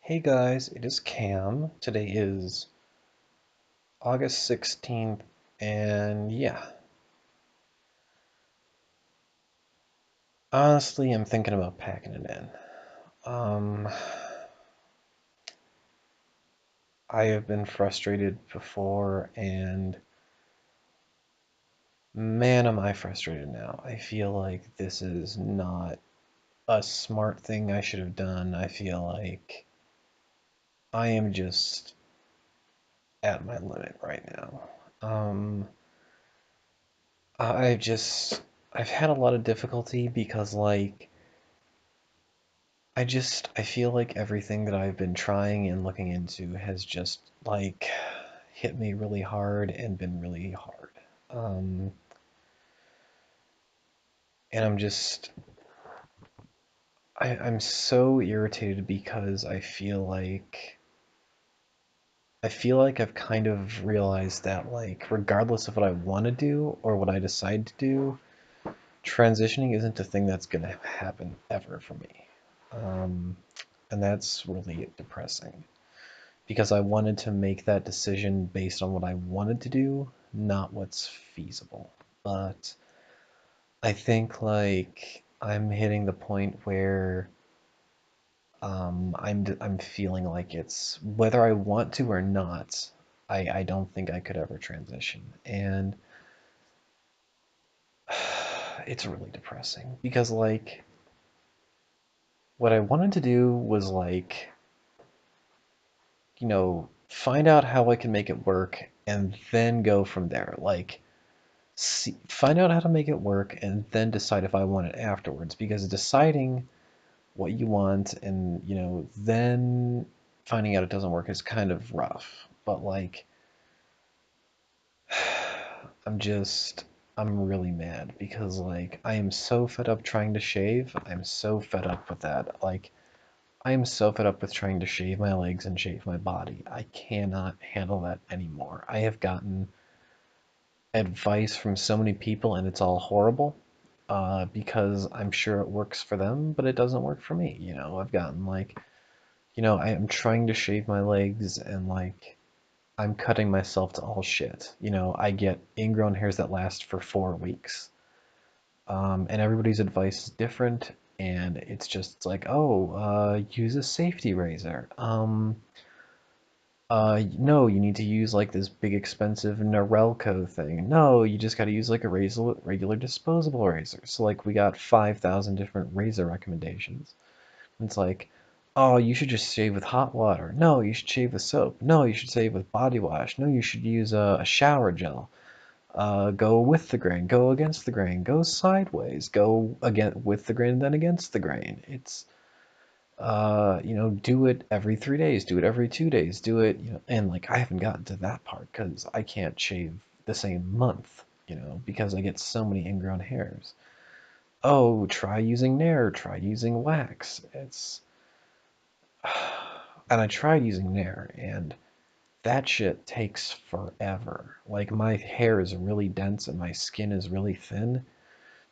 Hey guys, it is Cam. Today is August 16th, and yeah, honestly, I'm thinking about packing it in. Um, I have been frustrated before, and man, am I frustrated now. I feel like this is not a smart thing I should have done. I feel like I am just at my limit right now. Um, I've just, I've had a lot of difficulty because, like, I feel like everything that I've been trying and looking into has just like hit me really hard and been really hard. Um, and I'm so irritated because I feel like I've kind of realized that, like, regardless of what I want to do or what I decide to do, transitioning isn't a thing that's gonna happen ever for me. Um, and that's really depressing, because I wanted to make that decision based on what I wanted to do, not what's feasible. But I think, like, I'm hitting the point where I'm feeling like it's whether I want to or not. I don't think I could ever transition, and it's really depressing because, like, what I wanted to do was, like, find out how I can make it work and then go from there. Like, find out how to make it work and then decide if I want it afterwards, because deciding what you want and then finding out it doesn't work is kind of rough. But, like, I'm just I'm really mad because, like, I am so fed up trying to shave. I'm so fed up with that. Like, I am so fed up with trying to shave my legs and shave my body. I cannot handle that anymore. I have gotten advice from so many people and it's all horrible, because I'm sure it works for them, but it doesn't work for me. I've gotten, like, I am trying to shave my legs and, like, I'm cutting myself to all shit. I get ingrown hairs that last for 4 weeks. And everybody's advice is different, and it's like, oh, use a safety razor. No, you need to use, like, this big expensive Norelco thing. No, you just gotta use, like, a regular disposable razor. So, like, we got 5,000 different razor recommendations. It's like, oh, you should just shave with hot water. No, you should shave with soap. No, you should shave with body wash. No, you should use a shower gel. Go with the grain, go against the grain, go sideways, go again with the grain, then against the grain. It's do it every 3 days, do it every 2 days, do it, and, like, I haven't gotten to that part because I can't shave the same month, because I get so many ingrown hairs. Oh, try using Nair, try using wax. And I tried using Nair, and that shit takes forever. Like, my hair is really dense and my skin is really thin,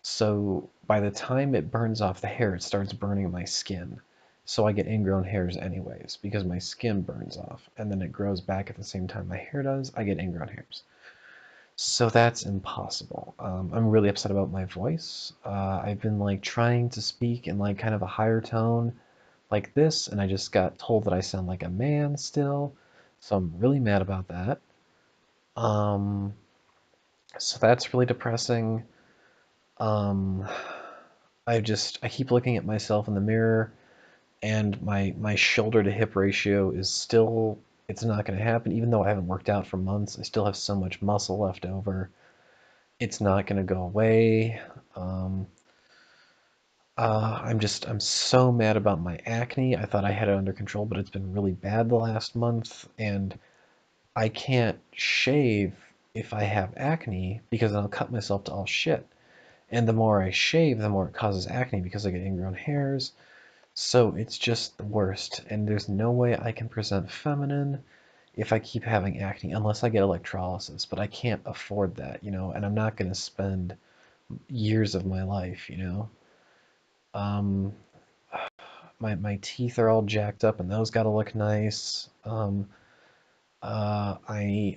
so by the time it burns off the hair, it starts burning my skin. So I get ingrown hairs anyways, because my skin burns off, and then it grows back at the same time my hair does. I get ingrown hairs. So that's impossible. I'm really upset about my voice. I've been, like, trying to speak in, like, kind of a higher tone like this, and I just got told that I sound like a man still. So I'm really mad about that. Um, so that's really depressing. Um, I keep looking at myself in the mirror, and my shoulder to hip ratio is still, it's not going to happen. Even though I haven't worked out for months, I still have so much muscle left over. It's not going to go away. Um, I'm so mad about my acne. I thought I had it under control, but it's been really bad the last month, and I can't shave if I have acne because I'll cut myself to all shit. And the more I shave, the more it causes acne because I get ingrown hairs. So it's just the worst, and there's no way I can present feminine if I keep having acne unless I get electrolysis, but I can't afford that, and I'm not going to spend years of my life. Um, my teeth are all jacked up and those gotta look nice. I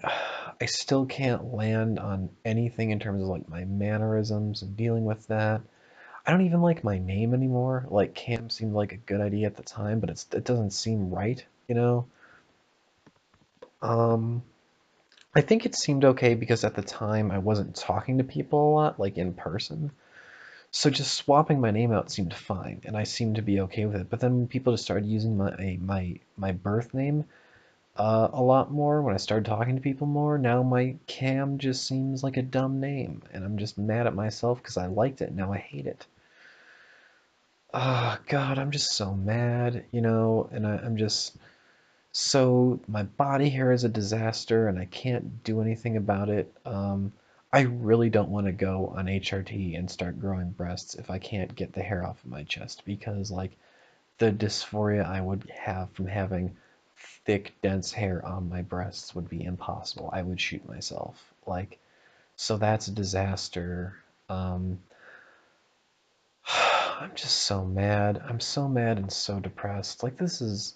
I still can't land on anything in terms of like my mannerisms and dealing with that. I don't even like my name anymore. Like Cam seemed like a good idea at the time, but it doesn't seem right, you know? Um, I think it seemed okay because at the time I wasn't talking to people a lot, like in person. So just swapping my name out seemed fine, and I seemed to be okay with it. But then when people just started using my birth name a lot more, when I started talking to people more, now my Cam just seems like a dumb name, and I'm just mad at myself because I liked it. Now I hate it. Oh God, I'm just so mad, you know, and I'm just so my body hair is a disaster, and I can't do anything about it. I really don't want to go on HRT and start growing breasts if I can't get the hair off of my chest because like the dysphoria I would have from having thick, dense hair on my breasts would be impossible. I would shoot myself. Like, so that's a disaster. Um, I'm just so mad. I'm so mad and so depressed. Like this is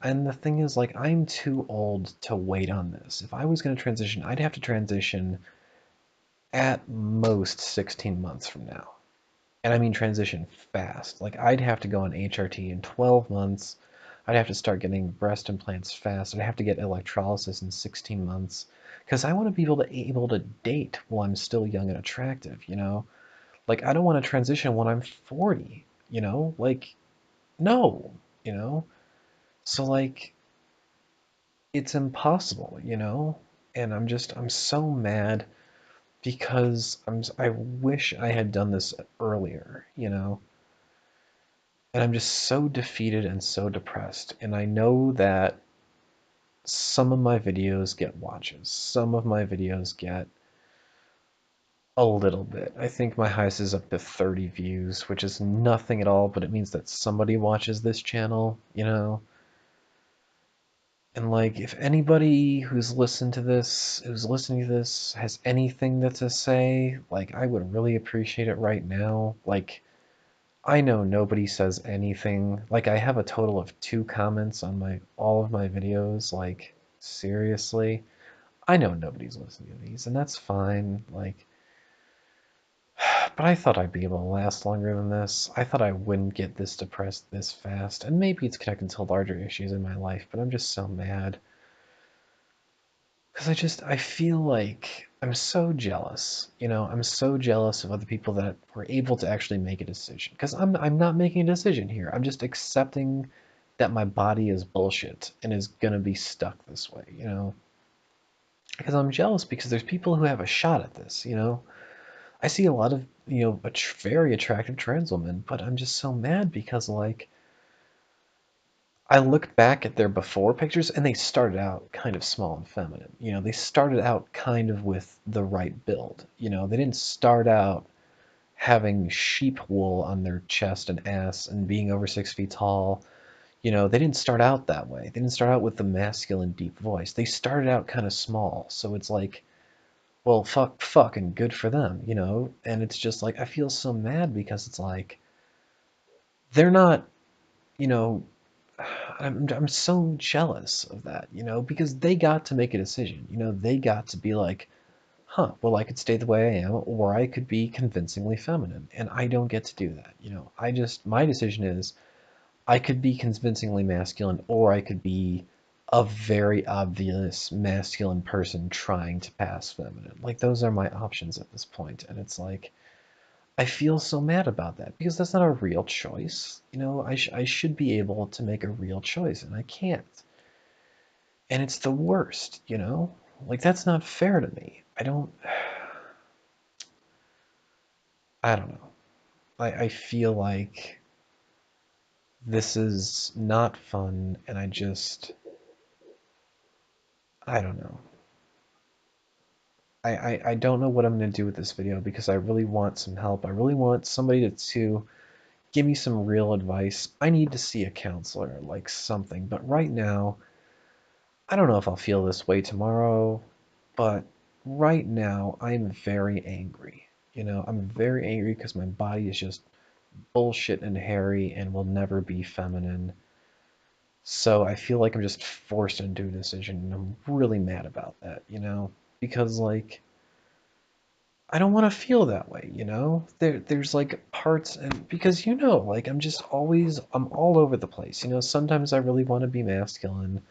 and the thing is like I'm too old to wait on this. If I was going to transition, I'd have to transition at most 16 months from now. And I mean transition fast. Like I'd have to go on HRT in 12 months. I'd have to start getting breast implants fast. I'd have to get electrolysis in 16 months because I want to be able to date while I'm still young and attractive, you know? Like I don't want to transition when I'm 40, you know? Like no, you know? So like it's impossible, you know? And I'm so mad because I wish I had done this earlier, you know? And I'm just so defeated and so depressed. And I know that some of my videos get watches. Some of my videos get a little bit. I think my highest is up to 30 views, which is nothing at all, but it means that somebody watches this channel, you know? And like, if anybody who's listening to this, has anything to say, like, I would really appreciate it right now. Like, I know nobody says anything. Like, I have a total of 2 comments on all of my videos. Like, seriously, I know nobody's listening to these, and that's fine. Like, but I thought I'd be able to last longer than this. I thought I wouldn't get this depressed this fast, and maybe it's connected to larger issues in my life, but I'm just so mad. Because I feel like I'm so jealous. You know, I'm so jealous of other people that were able to actually make a decision. Because I'm not making a decision here. I'm just accepting that my body is bullshit and is gonna be stuck this way, you know? Because I'm jealous because there's people who have a shot at this, you know? I see a lot of, you know, very attractive trans women, but I'm just so mad because, like, I looked back at their before pictures and they started out kind of small and feminine. You know, they started out kind of with the right build. You know, they didn't start out having sheep wool on their chest and ass and being over 6 feet tall. You know, they didn't start out that way. They didn't start out with the masculine deep voice. They started out kind of small. So it's like, well, fucking good for them, you know? And it's just like, I feel so mad because it's like, they're not, you know, I'm so jealous of that, you know, because they got to make a decision. You know, they got to be like, huh, well, I could stay the way I am, or I could be convincingly feminine, and I don't get to do that. You know, my decision is I could be convincingly masculine, or I could be a very obvious masculine person trying to pass feminine. Like, those are my options at this point, and it's like, I feel so mad about that because that's not a real choice. You know, I should be able to make a real choice and I can't. And it's the worst, you know? Like that's not fair to me. I don't know. I feel like this is not fun and I don't know. I don't know what I'm gonna do with this video because I really want some help. I really want somebody to give me some real advice. I need to see a counselor, like something. But right now, I don't know if I'll feel this way tomorrow, but right now I'm very angry. You know, I'm very angry because my body is just bullshit and hairy and will never be feminine. So I feel like I'm just forced into a decision, and I'm really mad about that, Because like I don't want to feel that way. There's like parts and because like I'm all over the place. Sometimes I really want to be masculine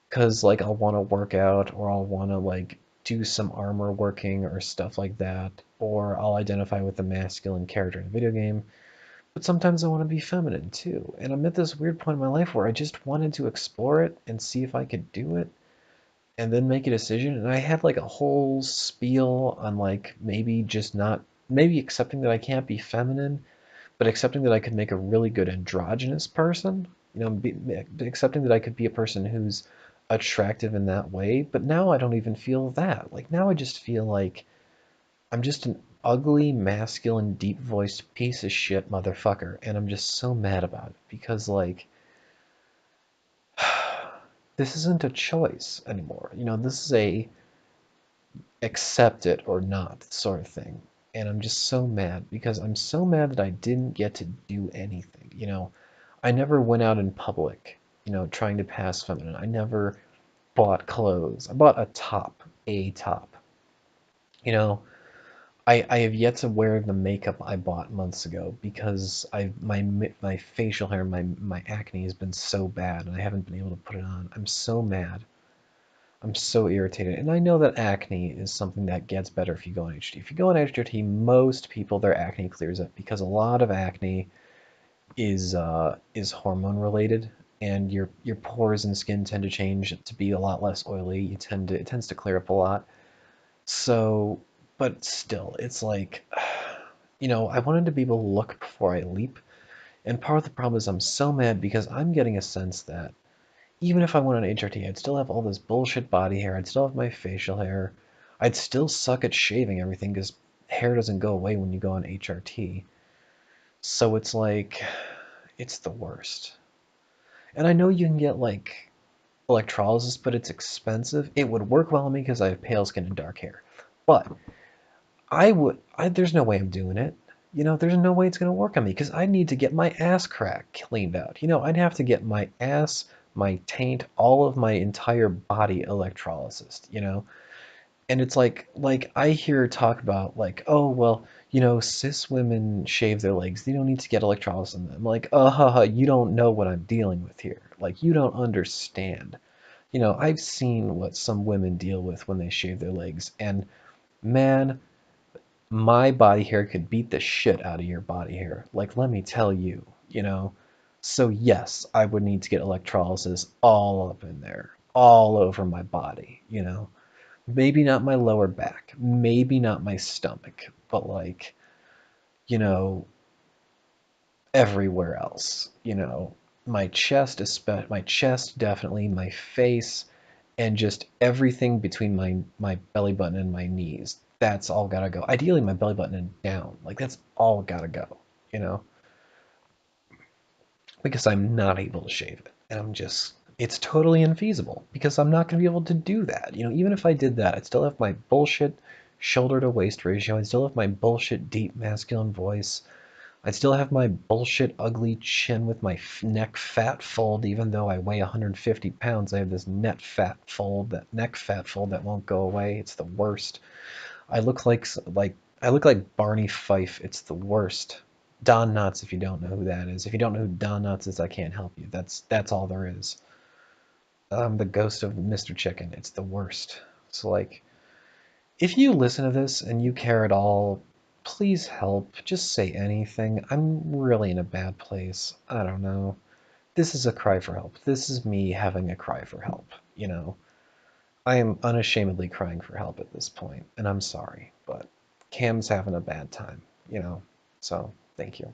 because like I'll want to work out or I'll want to like do some armor working or stuff like that, or I'll identify with the masculine character in a video game. But sometimes I want to be feminine too. And I'm at this weird point in my life where I just wanted to explore it and see if I could do it and then make a decision. And I had like a whole spiel on like maybe just not, maybe accepting that I can't be feminine, but accepting that I could make a really good androgynous person. Accepting that I could be a person who's attractive in that way. But now I don't even feel that. Like now I just feel like I'm just an ugly, masculine, deep voiced piece of shit motherfucker. And I'm just so mad about it because, like, this isn't a choice anymore. This is a accept it or not sort of thing. And I'm just so mad because I'm so mad that I didn't get to do anything. I never went out in public, trying to pass feminine. I never bought clothes. I bought a top. You know, I have yet to wear the makeup I bought months ago because my facial hair, my acne has been so bad and I haven't been able to put it on. I'm so mad. I'm so irritated. And I know that acne is something that gets better if you go on HRT. If you go on HRT, most people their acne clears up because a lot of acne is hormone related and your pores and skin tend to change to be a lot less oily. It tends to clear up a lot. So, but still, it's like, I wanted to be able to look before I leap. And part of the problem is I'm so mad because I'm getting a sense that even if I went on HRT, I'd still have all this bullshit body hair. I'd still have my facial hair. I'd still suck at shaving everything because hair doesn't go away when you go on HRT. So it's like, it's the worst. And I know you can get like electrolysis, but it's expensive. It would work well on me because I have pale skin and dark hair. But there's no way I'm doing it. There's no way it's going to work on me because I need to get my ass crack cleaned out. I'd have to get my ass, my taint, all of my entire body electrolysis, And it's like I hear talk about like, oh, well, cis women shave their legs. They don't need to get electrolysis in them. I'm like, you don't know what I'm dealing with here. Like, you don't understand. I've seen what some women deal with when they shave their legs, and man, my body hair could beat the shit out of your body hair. Like, let me tell you. So yes, I would need to get electrolysis all up in there, all over my body. Maybe not my lower back, maybe not my stomach, but like, you know, everywhere else. My chest definitely, my face, and just everything between my belly button and my knees. That's all gotta go. Ideally, my belly button and down. Like that's all gotta go. You know, because I'm not able to shave it, and it's totally infeasible because I'm not gonna be able to do that. Even if I did that, I'd still have my bullshit shoulder to waist ratio. I'd still have my bullshit deep masculine voice. I'd still have my bullshit ugly chin with my neck fat fold, even though I weigh 150 pounds. I have this neck fat fold that won't go away. It's the worst. I look I look like Barney Fife. It's the worst. Don Knotts, if you don't know who that is. If you don't know who Don Knotts is, I can't help you. That's all there is. I'm the ghost of Mr. Chicken. It's the worst. So like, if you listen to this and you care at all, please help. Just say anything. I'm really in a bad place. I don't know. This is a cry for help. This is me having a cry for help. I am unashamedly crying for help at this point, and I'm sorry, but Cam's having a bad time. So thank you.